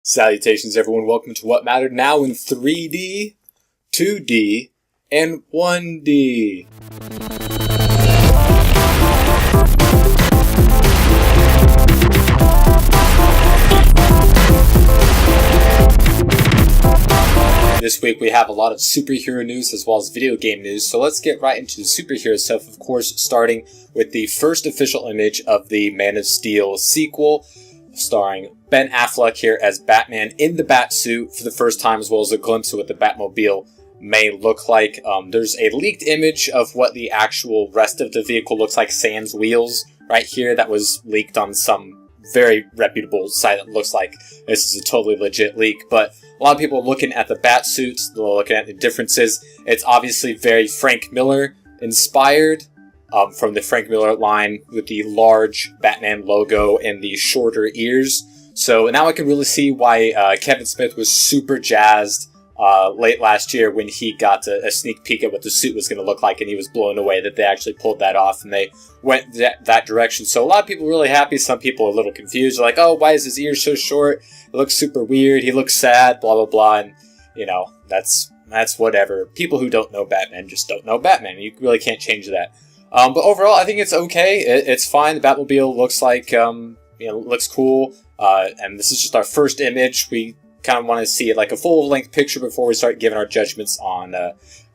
Salutations everyone, welcome to What Mattered now in 3D, 2D, and 1D. This week we have a lot of superhero news as well as video game news, so let's get right into the superhero stuff, of course, starting with the first official image of the Man of Steel sequel, starring Ben Affleck here as Batman in the Batsuit for the first time, as well as a glimpse of what the Batmobile may look like. There's a leaked image of what the actual rest of the vehicle looks like, sans wheels, right here, that was leaked on some very reputable site that looks like this is a totally legit leak. But a lot of people are looking at the Batsuit, they're looking at the differences. It's obviously very Frank Miller inspired, from the Frank Miller line with the large Batman logo and the shorter ears. So now I can really see why Kevin Smith was super jazzed late last year when he got a sneak peek at what the suit was going to look like, and he was blown away that they actually pulled that off and they went that direction. So a lot of people are really happy, some people are a little confused. They're like, oh, why is his ears so short? It looks super weird, he looks sad, blah, blah, blah. And, you know, that's whatever. People who don't know Batman just don't know Batman. You really can't change that. But overall, I think it's okay. It's fine. The Batmobile looks like, looks cool. And this is just our first image. We kind of want to see like a full-length picture before we start giving our judgments on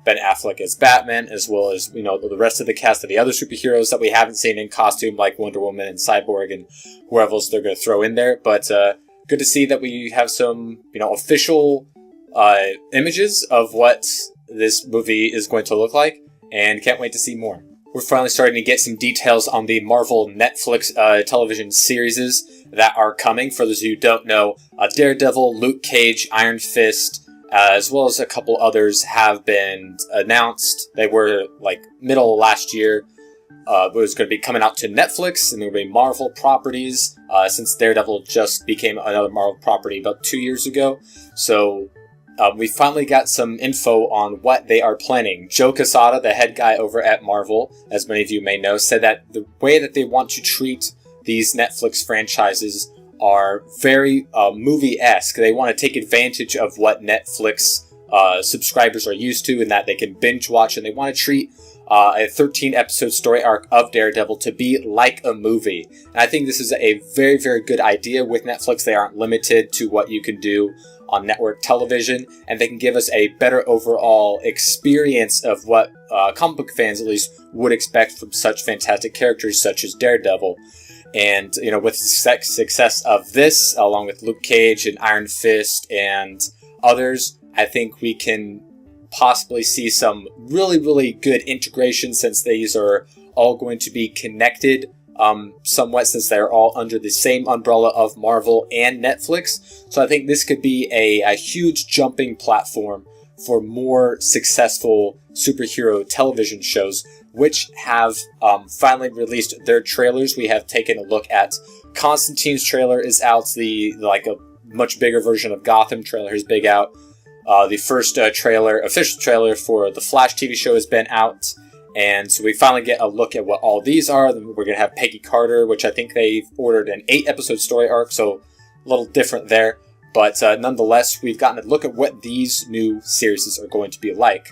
Ben Affleck as Batman, as well as, the rest of the cast of the other superheroes that we haven't seen in costume, like Wonder Woman and Cyborg and whoever else they're going to throw in there. But good to see that we have some, official images of what this movie is going to look like, and can't wait to see more. We're finally starting to get some details on the Marvel Netflix television series that are coming. For those of you who don't know, Daredevil, Luke Cage, Iron Fist, as well as a couple others have been announced. They were middle of last year. It was going to be coming out to Netflix, and there will be Marvel properties, since Daredevil just became another Marvel property about 2 years ago. So we finally got some info on what they are planning. Joe Quesada, the head guy over at Marvel, as many of you may know, said that the way that they want to treat these Netflix franchises are very movie-esque. They want to take advantage of what Netflix subscribers are used to, and that they can binge watch, and they want to treat a 13-episode story arc of Daredevil to be like a movie. And I think this is a very, very good idea with Netflix. They aren't limited to what you can do on network television, and they can give us a better overall experience of what comic book fans at least would expect from such fantastic characters such as Daredevil. And, with the success of this, along with Luke Cage and Iron Fist and others, I think we can possibly see some really, really good integration, since these are all going to be connected somewhat, since they're all under the same umbrella of Marvel and Netflix. So I think this could be a huge jumping platform for more successful superhero television shows, which have finally released their trailers. We have taken a look at Constantine's trailer is out. A much bigger version of Gotham trailer is big out. The first official trailer for the Flash TV show has been out. And so we finally get a look at what all these are. We're going to have Peggy Carter, which I think they've ordered an 8-episode story arc, so a little different there. But nonetheless, we've gotten a look at what these new series are going to be like.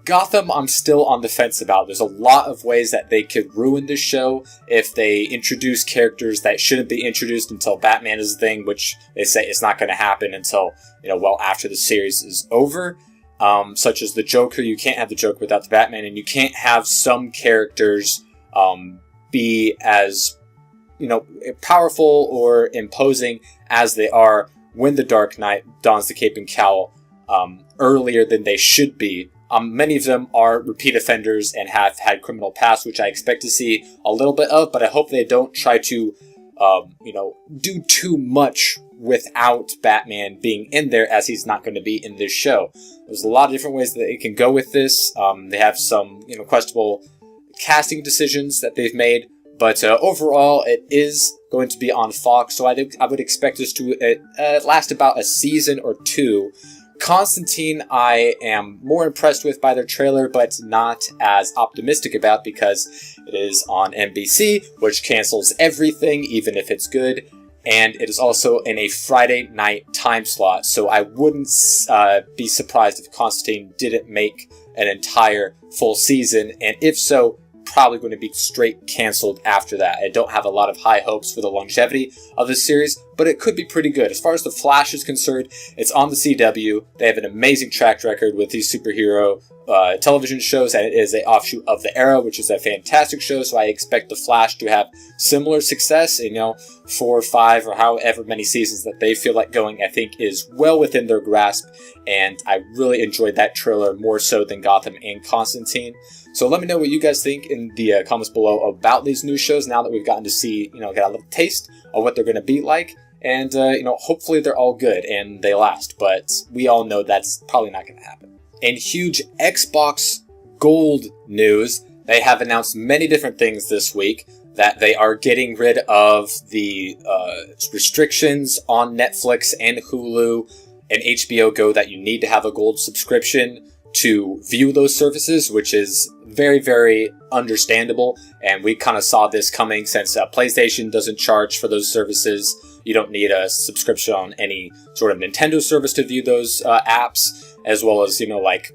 Gotham, I'm still on the fence about. There's a lot of ways that they could ruin this show if they introduce characters that shouldn't be introduced until Batman is a thing, which they say is not going to happen until, after the series is over. Such as the Joker. You can't have the Joker without the Batman, and you can't have some characters be as powerful or imposing as they are when the Dark Knight dons the cape and cowl earlier than they should be. Many of them are repeat offenders and have had criminal past, which I expect to see a little bit of, but I hope they don't try to do too much without Batman being in there, as he's not going to be in this show. There's a lot of different ways that they can go with this. They have some, questionable casting decisions that they've made, but overall, it is going to be on Fox, so I would expect this to last about a season or two. Constantine, I am more impressed with by their trailer, but not as optimistic about, because it is on NBC, which cancels everything, even if it's good. and it is also in a Friday night time slot. So I wouldn't be surprised if Constantine didn't make an entire full season, and if so, probably going to be straight canceled after that. I don't have a lot of high hopes for the longevity of this series, but it could be pretty good. As far as The Flash is concerned, it's on the CW. They have an amazing track record with these superhero television shows, and it is an offshoot of The Arrow, which is a fantastic show, so I expect The Flash to have similar success in, 4 or 5 or however many seasons that they feel like going. I think is well within their grasp, and I really enjoyed that trailer more so than Gotham and Constantine. So let me know what you guys think in the comments below about these new shows now that we've gotten to see, get a little taste of what they're going to be like. And, hopefully they're all good and they last. But we all know that's probably not going to happen. In huge Xbox Gold news, they have announced many different things this week. That they are getting rid of the restrictions on Netflix and Hulu and HBO Go that you need to have a gold subscription to view those services, which is very, very understandable. And we kind of saw this coming since PlayStation doesn't charge for those services. You don't need a subscription on any sort of Nintendo service to view those apps, as well as, like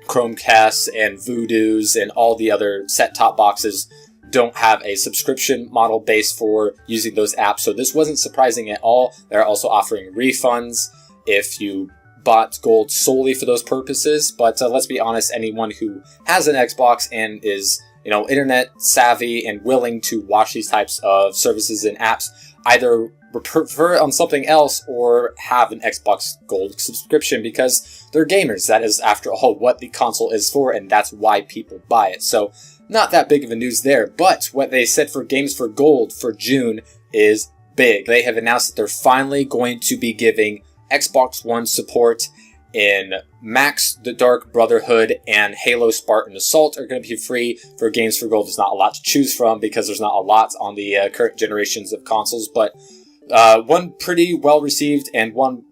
Chromecasts and Voodoos and all the other set-top boxes don't have a subscription model base for using those apps. So this wasn't surprising at all. They're also offering refunds if you bought gold solely for those purposes. But let's be honest, anyone who has an Xbox and is, internet savvy and willing to watch these types of services and apps either prefer on something else or have an Xbox Gold subscription because they're gamers. That is, after all, what the console is for, and that's why people buy it. So not that big of a news there, but what they said for Games for Gold for June is big. They have announced that they're finally going to be giving Xbox One support in Max the Dark Brotherhood and Halo Spartan Assault are going to be free for Games for Gold. There's not a lot to choose from because there's not a lot on the current generations of consoles, but one pretty well-received and one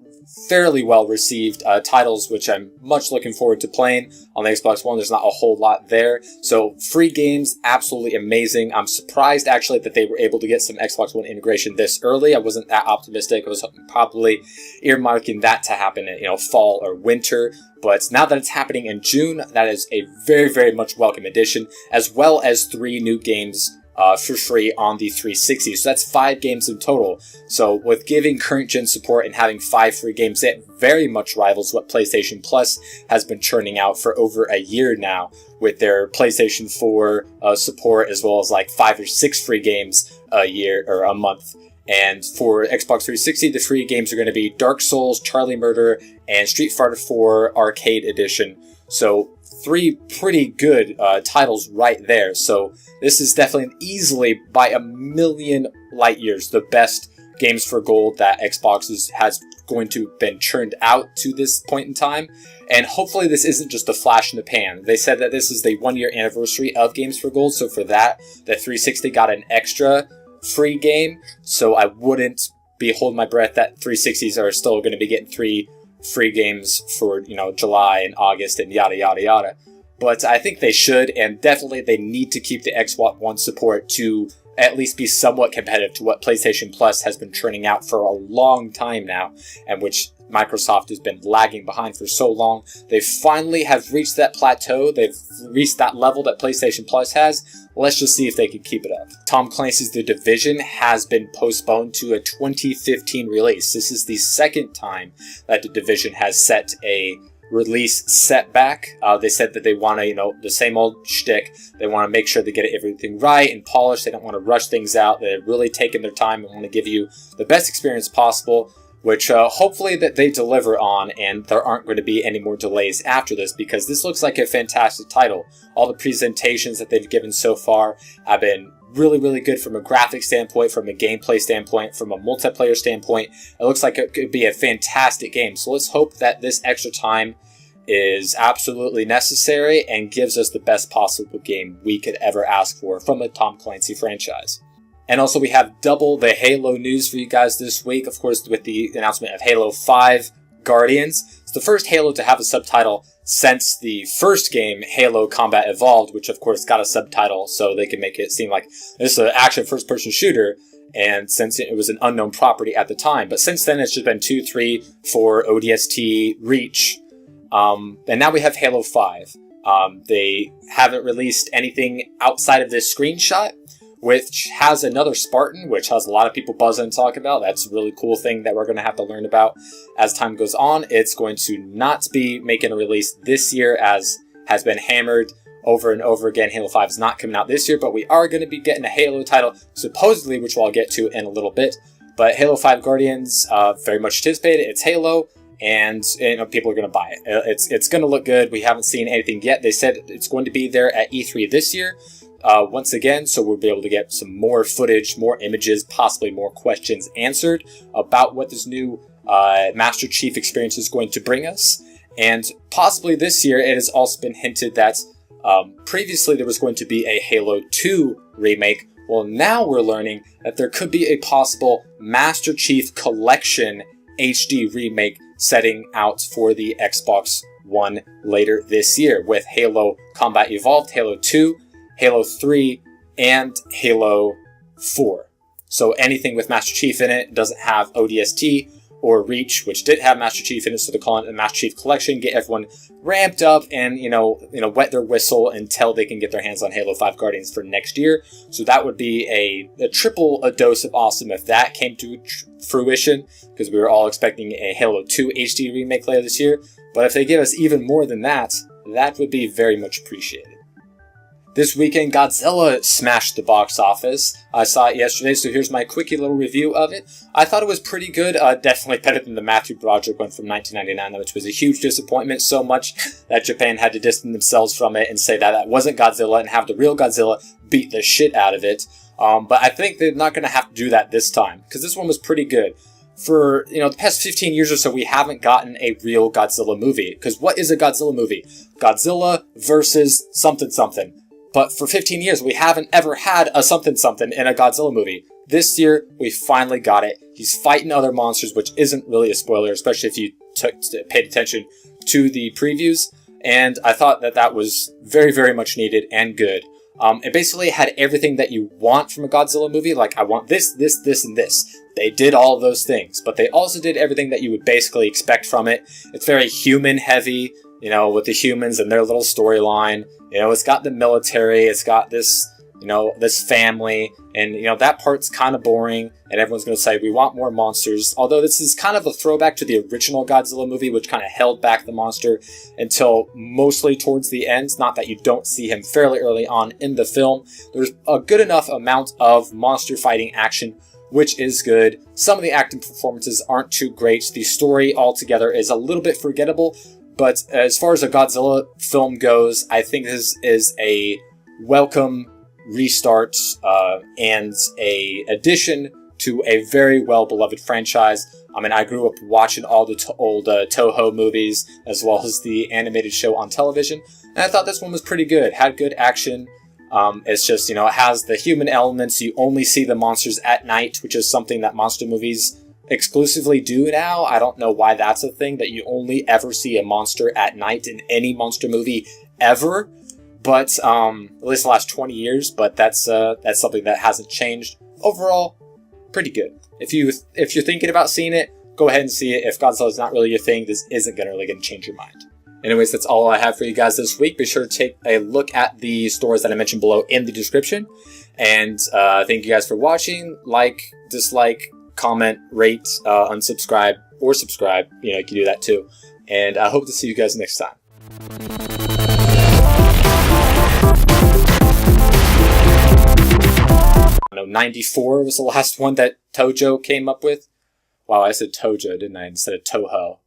fairly well-received titles, which I'm much looking forward to playing on the Xbox One. There's not a whole lot there. So free games, absolutely amazing. I'm surprised, actually, that they were able to get some Xbox One integration this early. I wasn't that optimistic. I was probably earmarking that to happen in, fall or winter. But now that it's happening in June, that is a very, very much welcome addition, as well as 3 new games for free on the 360. So that's 5 games in total. So with giving current gen support and having 5 free games, it very much rivals what PlayStation Plus has been churning out for over a year now with their PlayStation 4 support, as well as like 5 or 6 free games a year or a month. And for Xbox 360, the free games are going to be Dark Souls, Charlie Murder, and Street Fighter 4 Arcade Edition. So 3 pretty good titles right there. So this is definitely easily by a million light years the best Games for Gold that Xbox has going to been churned out to this point in time. And hopefully this isn't just a flash in the pan. They said that this is the 1-year anniversary of Games for Gold. So for that, the 360 got an extra free game. So I wouldn't be holding my breath that 360s are still going to be getting 3 free games for, July and August and yada, yada, yada. But I think they should, and definitely they need to keep the Xbox One support to at least be somewhat competitive to what PlayStation Plus has been churning out for a long time now, and which Microsoft has been lagging behind for so long. They finally have reached that plateau. They've reached that level that PlayStation Plus has. Let's just see if they can keep it up. Tom Clancy's The Division has been postponed to a 2015 release. This is the second time that The Division has set a release setback. They said that they want to, the same old shtick. They want to make sure they get everything right and polished. They don't want to rush things out. They're really taking their time and want to give you the best experience possible, which hopefully that they deliver on, and there aren't going to be any more delays after this, because this looks like a fantastic title. All the presentations that they've given so far have been really, really good from a graphic standpoint, from a gameplay standpoint, from a multiplayer standpoint. It looks like it could be a fantastic game. So let's hope that this extra time is absolutely necessary and gives us the best possible game we could ever ask for from a Tom Clancy franchise. And also we have double the Halo news for you guys this week, of course, with the announcement of Halo 5 Guardians. It's the first Halo to have a subtitle since the first game, Halo Combat Evolved, which of course got a subtitle so they can make it seem like this is an action first-person shooter. and since it was an unknown property at the time. But since then, it's just been 2, 3, 4, ODST, Reach, and now we have Halo 5. They haven't released anything outside of this screenshot, which has another Spartan, which has a lot of people buzzing and talk about. That's a really cool thing that we're going to have to learn about as time goes on. It's going to not be making a release this year, as has been hammered over and over again. Halo 5 is not coming out this year, but we are going to be getting a Halo title, supposedly, which I'll get to in a little bit. But Halo 5 Guardians, very much anticipated. It's Halo, and people are going to buy it. It's going to look good. We haven't seen anything yet. They said it's going to be there at E3 this year. Once again, so we'll be able to get some more footage, more images, possibly more questions answered about what this new Master Chief experience is going to bring us. And possibly this year, it has also been hinted that previously there was going to be a Halo 2 remake. Well, now we're learning that there could be a possible Master Chief Collection HD remake setting out for the Xbox One later this year, with Halo Combat Evolved, Halo 2, Halo 3, and Halo 4. So anything with Master Chief in it doesn't have ODST or Reach, which did have Master Chief in it, so they're calling it the Master Chief Collection, get everyone ramped up and, wet their whistle until they can get their hands on Halo 5 Guardians for next year. So that would be a triple dose of awesome if that came to fruition, because we were all expecting a Halo 2 HD remake later this year. But if they give us even more than that, that would be very much appreciated. This weekend, Godzilla smashed the box office. I saw it yesterday, so here's my quickie little review of it. I thought it was pretty good, definitely better than the Matthew Broderick one from 1999, which was a huge disappointment, so much that Japan had to distance themselves from it and say that that wasn't Godzilla and have the real Godzilla beat the shit out of it. But I think they're not going to have to do that this time, because this one was pretty good. For, the past 15 years or so, we haven't gotten a real Godzilla movie. Because what is a Godzilla movie? Godzilla versus something something. But for 15 years, we haven't ever had a something-something in a Godzilla movie. This year, we finally got it. He's fighting other monsters, which isn't really a spoiler, especially if you paid attention to the previews. And I thought that was very, very much needed and good. It basically had everything that you want from a Godzilla movie. Like, I want this, this, this, and this. They did all of those things. But they also did everything that you would basically expect from it. It's very human-heavy, with the humans and their little storyline. It's got the military, it's got this, this family, and, that part's kind of boring, and everyone's going to say, we want more monsters. Although this is kind of a throwback to the original Godzilla movie, which kind of held back the monster until mostly towards the end. Not that you don't see him fairly early on in the film. There's a good enough amount of monster fighting action, which is good. Some of the acting performances aren't too great. The story altogether is a little bit forgettable. But as far as a Godzilla film goes, I think this is a welcome restart and a addition to a very well-beloved franchise. I mean, I grew up watching all the old Toho movies, as well as the animated show on television, and I thought this one was pretty good. Had good action. It's just, it has the human elements. You only see the monsters at night, which is something that monster movies exclusively do now. I don't know why that's a thing, that you only ever see a monster at night in any monster movie ever. But at least the last 20 years. But that's something that hasn't changed. Overall, pretty good. If you're thinking about seeing it, go ahead and see it. If Godzilla is not really your thing, this isn't really going to change your mind. Anyways, that's all I have for you guys this week. Be sure to take a look at the stores that I mentioned below in the description. And thank you guys for watching. Like, dislike, comment, rate, unsubscribe, or subscribe. You can do that too. And I hope to see you guys next time. 94 was the last one that Tojo came up with. Wow, I said Tojo, didn't I, instead of Toho.